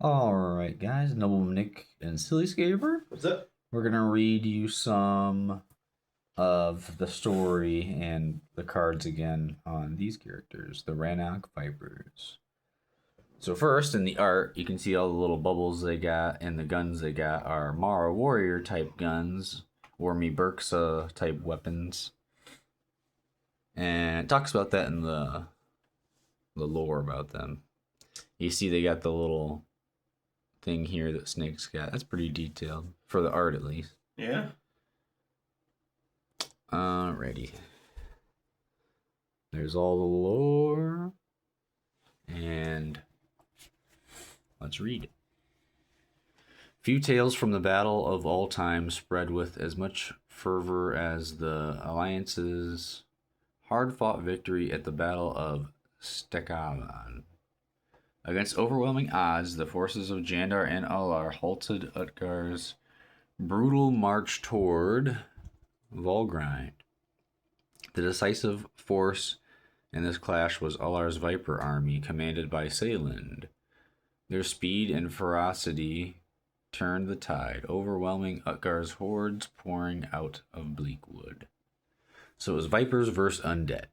Alright, guys, Noble Nick and Silly Scaber. What's up? We're gonna read you some of the story and the cards again on these characters, the Ranoc Vipers. So first, in the art, you can see all the little bubbles they got, and the guns they got are Mara Warrior type guns, or Me Berksa type weapons. And it talks about that in the lore about them. You see they got the little thing here that Snake's got. That's pretty detailed for the art, at least. Yeah. Alrighty. There's all the lore, and let's read it. Few tales from the battle of all time spread with as much fervor as the Alliance's hard-fought victory at the Battle of Stekavan. Against overwhelming odds, the forces of Jandar and Alar halted Utgar's brutal march toward Volgrind. The decisive force in this clash was Alar's Viper army, commanded by Sayland. Their speed and ferocity turned the tide, overwhelming Utgar's hordes pouring out of Bleakwood. So it was Vipers versus Undead.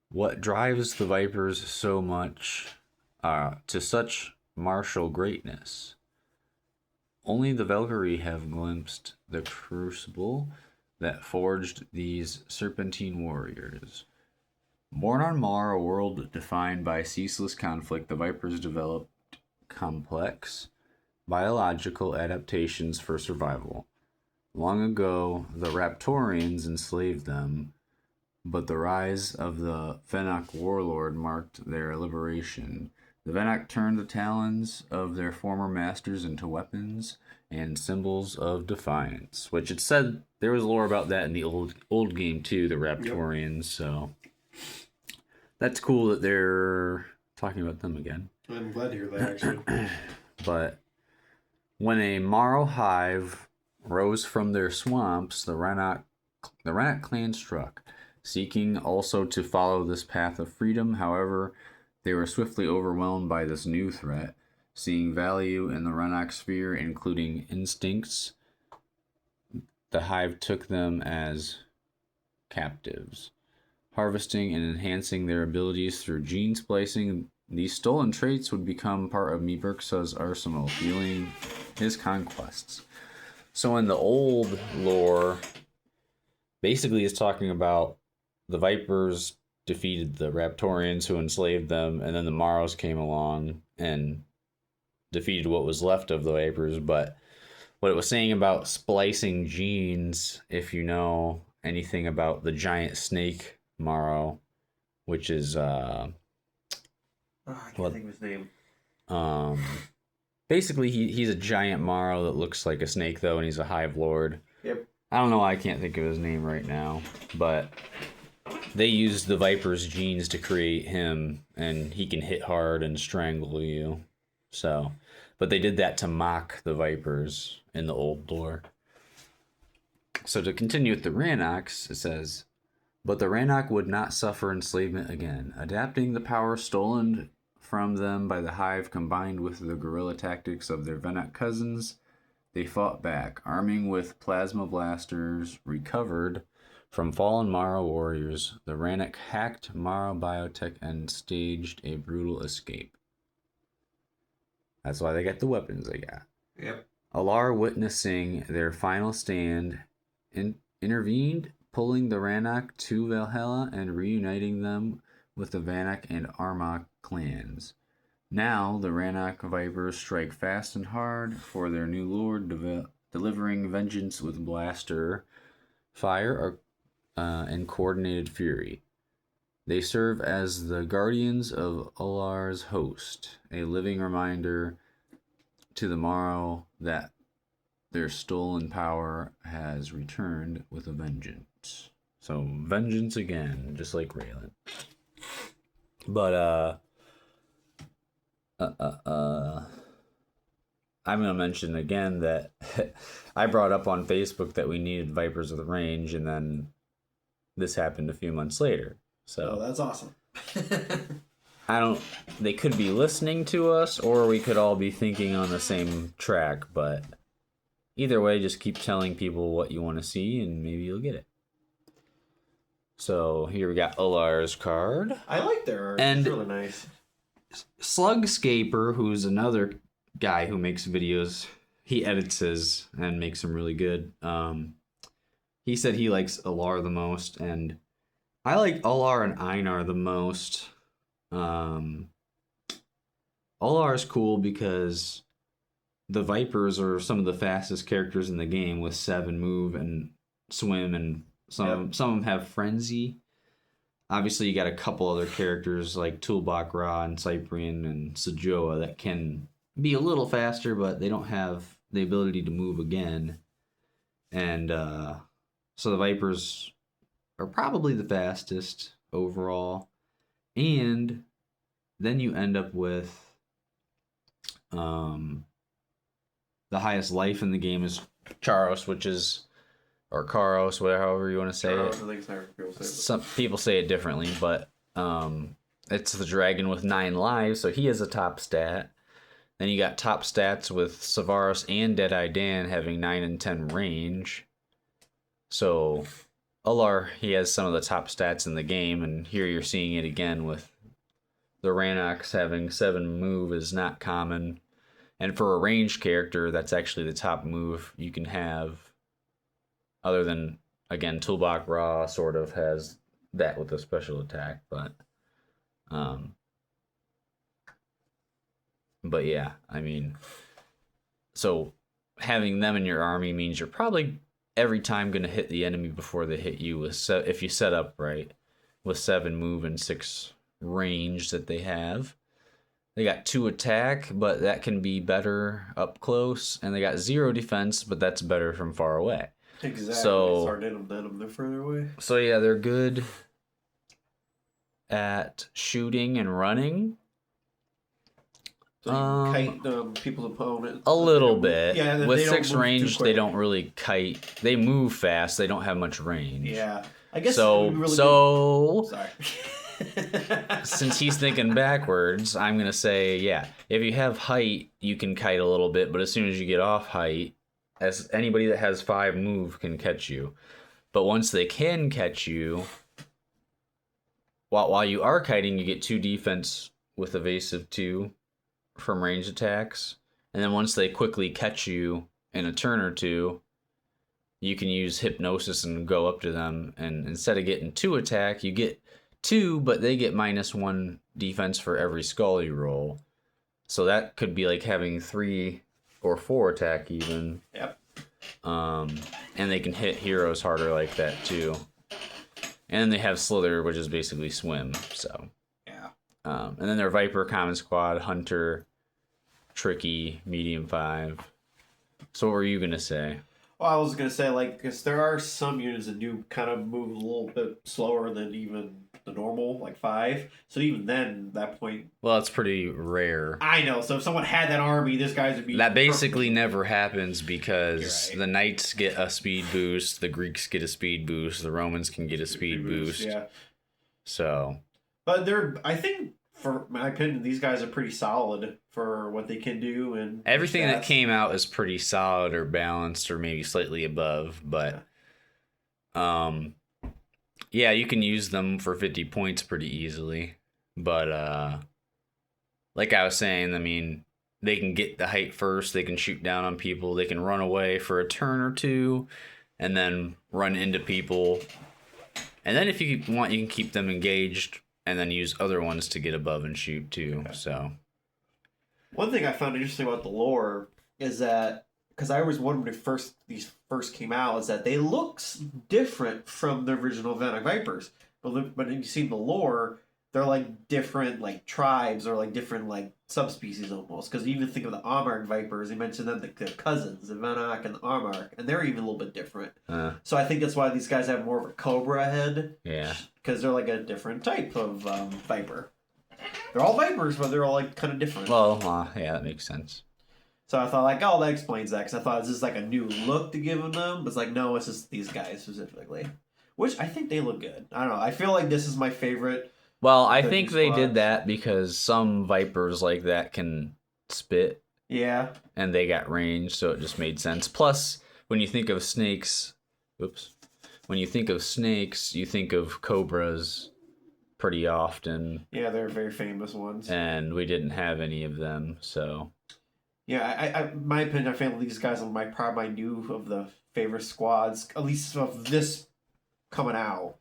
What drives the Vipers so much to such martial greatness? Only the Valkyrie have glimpsed the crucible that forged these serpentine warriors. Born on Mar, a world defined by ceaseless conflict, the Vipers developed complex biological adaptations for survival. Long ago, the Raptorians enslaved them, but the rise of the Venoc warlord marked their liberation. The Venoc turned the talons of their former masters into weapons and symbols of defiance, which it said there was lore about that in the old game too, the Raptorians. Yep. So that's cool that they're talking about them again. I'm glad to hear that, actually. But when a Morrow hive rose from their swamps, the Ranoc clan struck, seeking also to follow this path of freedom. However, they were swiftly overwhelmed by this new threat. Seeing value in the Ranoc sphere, including instincts, the hive took them as captives. Harvesting and enhancing their abilities through gene splicing, these stolen traits would become part of Miberksa's arsenal, fueling his conquests. So in the old lore, basically it's talking about the Vipers defeated the Raptorians who enslaved them, and then the Morrows came along and defeated what was left of the Vipers. But what it was saying about splicing genes, if you know anything about the giant snake Morrow, which is I can't think of his name. Basically he's a giant Morrow that looks like a snake though, and he's a hive lord. Yep. I don't know why I can't think of his name right now, but they use the Viper's genes to create him, and he can hit hard and strangle you. So, but they did that to mock the Vipers in the old lore. So to continue with the Ranocs, it says, but the Ranoc would not suffer enslavement again. Adapting the power stolen from them by the Hive combined with the guerrilla tactics of their Venoc cousins, they fought back, arming with plasma blasters recovered from fallen Mara warriors. The Ranoc hacked Mara biotech and staged a brutal escape. That's why they got the weapons they got. Yep. Alar, witnessing their final stand, intervened, pulling the Ranoc to Valhalla and reuniting them with the Vanoc and Armagh clans. Now the Ranoc Vipers strike fast and hard for their new lord, delivering vengeance with blaster fire and coordinated fury. They serve as the guardians of Alar's host, a living reminder to the Morrow that their stolen power has returned with a vengeance. So vengeance again, just like Raylan. But I'm gonna mention again that I brought up on Facebook that we needed Vipers with range, and then this happened a few months later. So that's awesome. They could be listening to us, or we could all be thinking on the same track, but either way, just keep telling people what you want to see, and maybe you'll get it. So here we got Olar's card. I like their art. And it's really nice. Slugscaper, who's another guy who makes videos, he edits his and makes them really good. He said he likes Olar the most, and I like Olar and Einar the most. Olar is cool because the Vipers are some of the fastest characters in the game with 7 move and swim, and some of them have frenzy. Obviously, you got a couple other characters like Tulbach Ra and Cyprian and Sejoa that can be a little faster, but they don't have the ability to move again. And so the Vipers are probably the fastest overall. And then you end up with the highest life in the game is Charos, which is, or Karos, whatever, however you want to say it. I think people say it. Some people say it differently, but it's the dragon with 9 lives, so he has a top stat. Then you got top stats with Savaros and Deadeye Dan having 9 and 10 range. So Olar, he has some of the top stats in the game, and here you're seeing it again with the Ranocs having 7 move is not common. And for a ranged character, that's actually the top move you can have. Other than, again, Tulbach Ra sort of has that with a special attack, but yeah, I mean, so having them in your army means you're probably every time going to hit the enemy before they hit you with if you set up right with 7 move and 6 range that they have. They got 2 attack, but that can be better up close, and they got 0 defense, but that's better from far away. Exactly. So they're further away. So yeah, they're good at shooting and running. So you kite people's opponents. A little bit. Yeah, with 6 range, they don't really kite. They move fast. They don't have much range. Yeah, I guess. So really sorry. Sorry. Since he's thinking backwards, I'm gonna say if you have height, you can kite a little bit, but as soon as you get off height, as anybody that has 5 move can catch you. But once they can catch you, while you are kiting, you get 2 defense with evasive 2 from range attacks. And then once they quickly catch you in a turn or 2, you can use hypnosis and go up to them. And instead of getting 2 attack, you get 2, but they get -1 defense for every skull you roll. So that could be like having 3 or 4 attack even. Yep. And they can hit heroes harder like that too. And then they have Slither, which is basically swim. So yeah. And then they're Viper, Common Squad, Hunter, Tricky, Medium 5. So what were you gonna say? Well, I was gonna say because there are some units that do kind of move a little bit slower than even the normal, like 5. So even then, that point. Well, it's pretty rare. I know. So if someone had that army, this guys would be. That basically never happens because right. the Knights get a speed boost, the Greeks get a speed boost, the Romans can get a speed boost. Yeah. So. But I think, for my opinion, these guys are pretty solid for what they can do, and everything that came out is pretty solid or balanced or maybe slightly above, but yeah, you can use them for 50 points pretty easily. But like I was saying, I mean, they can get the height first, they can shoot down on people, they can run away for a turn or 2 and then run into people. And then if you want, you can keep them engaged and then use other ones to get above and shoot too. Okay. So one thing I found interesting about the lore is that, because I always wondered when these first came out, is that they look different from the original Ranoc Vipers. But when you see the lore, they're like different like tribes or like different like subspecies almost. Because you even think of the Amark Vipers, they mentioned them, the cousins, the Ranoc and the Amark, and they're even a little bit different. So I think that's why these guys have more of a cobra head. Yeah. Because they're like a different type of viper. They're all vipers, but they're all like kind of different. Well, yeah, that makes sense. So I thought like, oh, that explains that. Because I thought, is this like a new look to give them? But it's like, no, it's just these guys specifically. Which I think they look good. I don't know. I feel like this is my favorite Well, I The think new they did squads. that because some vipers like that can spit, Yeah. and they got range, so it just made sense. Plus, when you think of snakes, oops, when you think of snakes, you think of cobras pretty often, Yeah, they're very famous ones. and we didn't have any of them, so Yeah, my opinion, I feel these guys are probably my new of the favorite squads, at least of this coming out,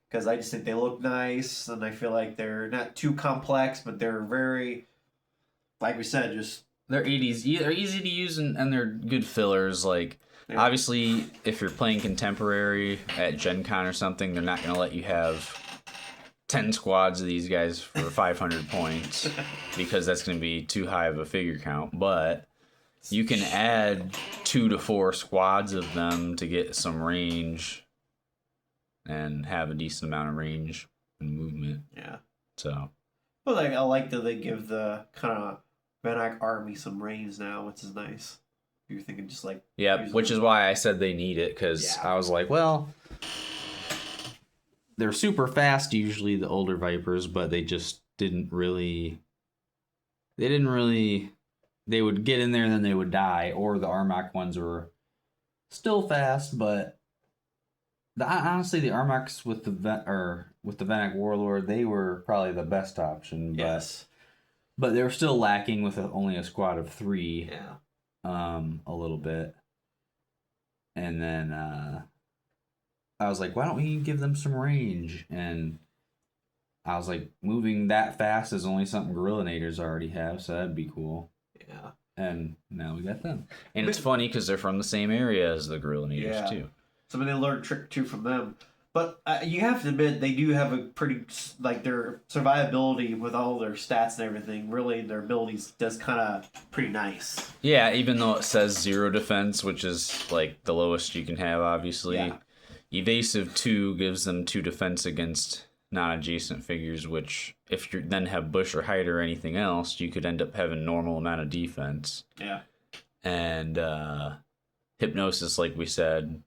because I just think they look nice, and I feel like they're not too complex, but they're very, like we said, just they're easy to use, and they're good fillers. Like, yeah, obviously, if you're playing contemporary at Gen Con or something, they're not gonna let you have 10 squads of these guys for 500 points because that's going to be too high of a figure count. But you can add 2 to 4 squads of them to get some range and have a decent amount of range and movement. yeah. So, But like I like that they give the kind of Venak army some range now, which is nice. You're thinking just like yeah, which is why I said they need it, because Yeah. I was like, well, they're super fast usually, the older Vipers, but they just didn't really. They didn't really. They would get in there and then they would die, or the Armach ones were still fast, but honestly, the Armachs with the Venak Warlord, they were probably the best option. But, yes, but they were still lacking with only a squad of 3. yeah. A little bit, and then I was like, why don't we give them some range? And I was like, moving that fast is only something Guerrillinators already have, so that'd be cool. Yeah. And now we got them. And it's funny because they're from the same area as the Guerrillinators, too. So they learned trick 2 from them. But you have to admit, they do have a pretty, like, their survivability with all their stats and everything, really, their abilities does kind of pretty nice. Yeah, even though it says 0 defense, which is, like, the lowest you can have, obviously. Yeah. Evasive 2 gives them 2 defense against non-adjacent figures, which, if you then have Bush or Hide or anything else, you could end up having normal amount of defense. Yeah. And Hypnosis, like we said,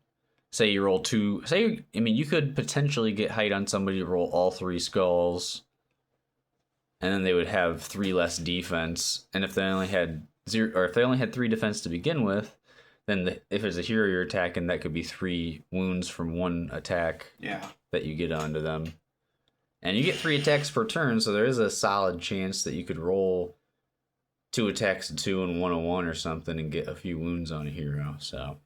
say you roll 2... you could potentially get Hide on somebody to roll all 3 skulls, and then they would have 3 less defense. And if they only had 0, or if they only had 3 defense to begin with, then if it's a hero you're attacking, that could be 3 wounds from 1 attack that you get onto them. And you get 3 attacks per turn, so there is a solid chance that you could roll 2 attacks to 2 and 1 on 1 or something and get a few wounds on a hero. So,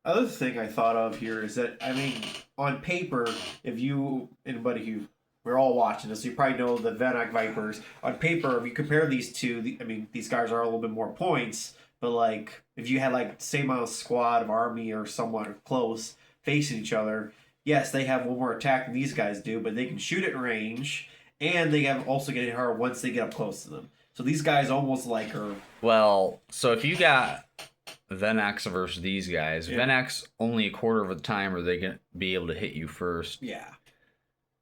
other thing I thought of here is that, I mean, on paper, if you, anybody who, we're all watching this, you probably know the Venak Vipers. On paper, if you compare these two, I mean, these guys are a little bit more points, but like, if you had like the same amount of squad of army or somewhat close facing each other, yes, they have 1 more attack than these guys do, but they can shoot at range, and they have also get hit hard once they get up close to them. So these guys almost like are... Well, so if you got Venax versus these guys, Venax only a quarter of the time are they going to be able to hit you first. Yeah.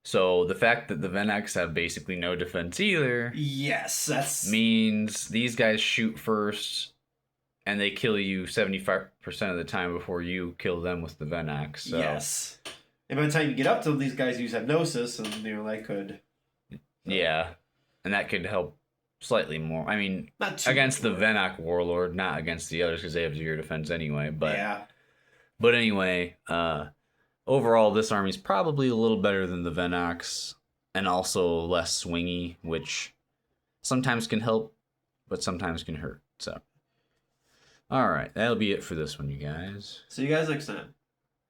So the fact that the Venax have basically no defense either... Yes, that's... means these guys shoot first, and they kill you 75% of the time before you kill them with the Venax. So. Yes. And by the time you get up to them, these guys use Hypnosis, and, they could... Yeah. And that could help slightly more. I mean, not too against the Venak Warlord, not against the others because they have 0 defense anyway. But yeah. But anyway, overall, this army's probably a little better than the Venox, and also less swingy, which sometimes can help, but sometimes can hurt. So, all right, that'll be it for this one, you guys. See you guys next time.